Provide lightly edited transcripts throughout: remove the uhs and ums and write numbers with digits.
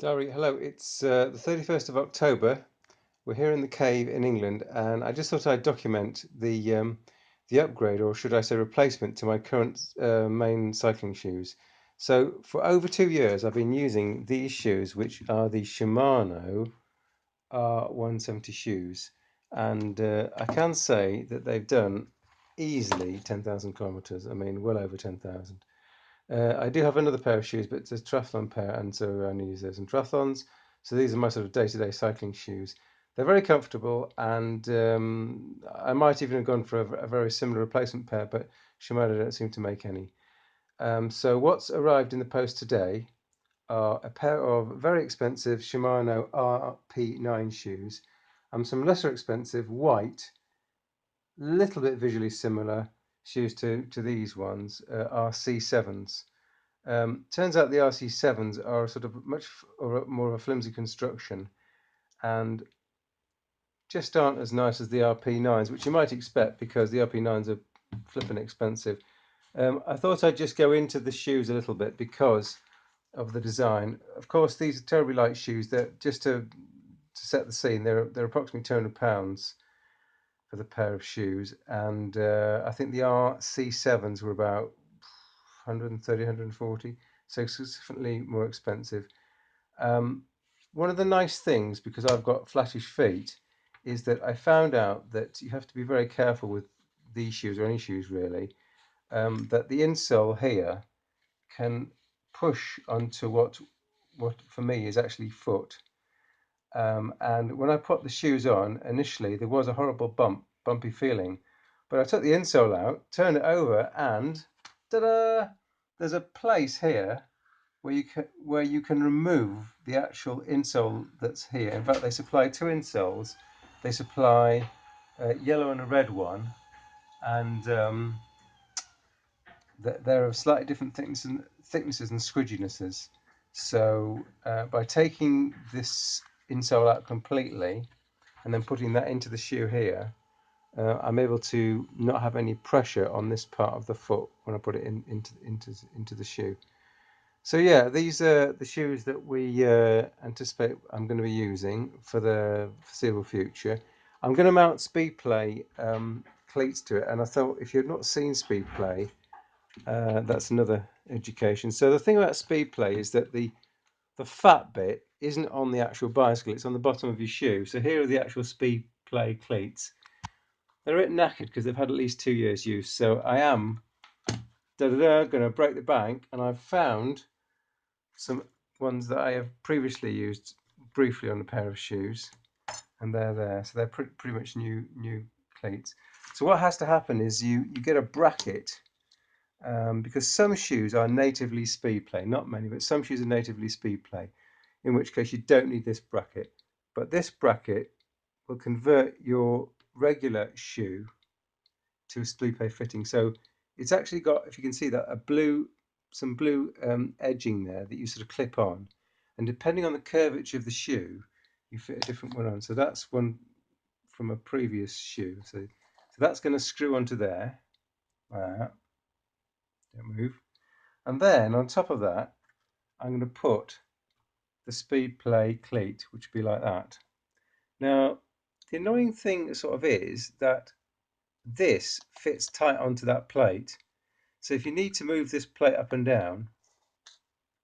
Dari, hello. It's the 31st of October. We're here in the cave in England, and I just thought I'd document the upgrade, or should I say replacement, to my current main cycling shoes. So for over 2 years, I've been using these shoes, which are the Shimano R170 shoes, and I can say that they've done easily 10,000 kilometers. I mean, well over 10,000. I do have another pair of shoes, but it's a triathlon pair, and so I only use those in triathlons. So these are my sort of day-to-day cycling shoes. They're very comfortable, and I might even have gone for a very similar replacement pair, but Shimano don't seem to make any. So what's arrived in the post today are a pair of very expensive Shimano RP9 shoes and some lesser expensive white, little bit visually similar shoes to these ones, RC7s. Turns out the RC7s are sort of much or more of a flimsy construction and just aren't as nice as the RP9s, which you might expect because the RP9s are flipping expensive. I thought I'd just go into the shoes a little bit because of the design. Of course, these are terribly light shoes. They're just to set the scene. They're approximately £200 for the pair of shoes, and I think the RC7s were about 130, 140, so significantly more expensive. One of the nice things, because I've got flattish feet, is that I found out that you have to be very careful with these shoes, or any shoes really, that the insole here can push onto what for me is actually foot. And when I put the shoes on, initially there was a horrible bumpy feeling, but I took the insole out, turned it over, and ta-da! There's a place here where you can remove the actual insole that's here. In fact, they supply two insoles. They supply a yellow and a red one, and they're of slightly different thicknesses and squidginesses. So by taking this insole out completely and then putting that into the shoe here, I'm able to not have any pressure on this part of the foot when I put it into the shoe. So yeah, these are the shoes that we anticipate I'm going to be using for the foreseeable future. I'm going to mount Speedplay cleats to it, and I thought if you've not seen Speedplay, that's another education. So the thing about Speedplay is that the fat bit isn't on the actual bicycle; it's on the bottom of your shoe. So here are the actual Speedplay cleats. They're a bit knackered because they've had at least 2 years use. So I am going to break the bank, and I've found some ones that I have previously used briefly on a pair of shoes, and they're there. So they're pretty much new cleats. So what has to happen is you get a bracket, because some shoes are natively Speedplay, not many, but some shoes are natively Speedplay, in which case you don't need this bracket. But this bracket will convert your regular shoe to a Speedplay fitting. So it's actually got, if you can see that, some blue edging there that you sort of clip on, and depending on the curvature of the shoe, you fit a different one on. So that's one from a previous shoe. So that's going to screw onto there. Don't move. And then on top of that, I'm going to put the Speedplay cleat, which would be like that. Now, the annoying thing sort of is that this fits tight onto that plate. So if you need to move this plate up and down,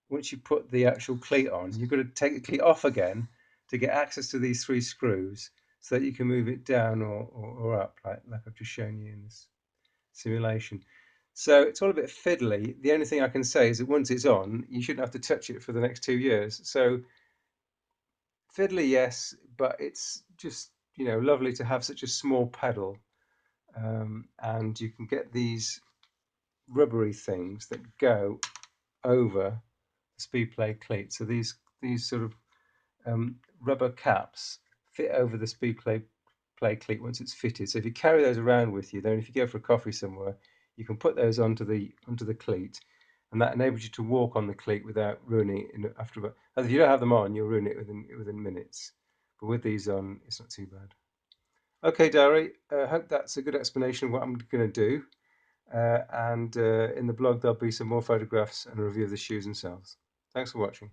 once you put the actual cleat on, you've got to take the cleat off again to get access to these three screws so that you can move it down or up, like I've just shown you in this simulation. So it's all a bit fiddly. The only thing I can say is that once it's on, you shouldn't have to touch it for the next 2 years. So fiddly, yes, but it's just, lovely to have such a small pedal. And you can get these rubbery things that go over the Speedplay cleat. So these sort of rubber caps fit over the Speedplay cleat once it's fitted. So if you carry those around with you, then if you go for a coffee somewhere, you can put those onto the cleat, and that enables you to walk on the cleat without ruining it after about. If you don't have them on, you'll ruin it within minutes. But with these on, it's not too bad. Okay, Dari, I hope that's a good explanation of what I'm going to do. And in the blog, there'll be some more photographs and a review of the shoes themselves. Thanks for watching.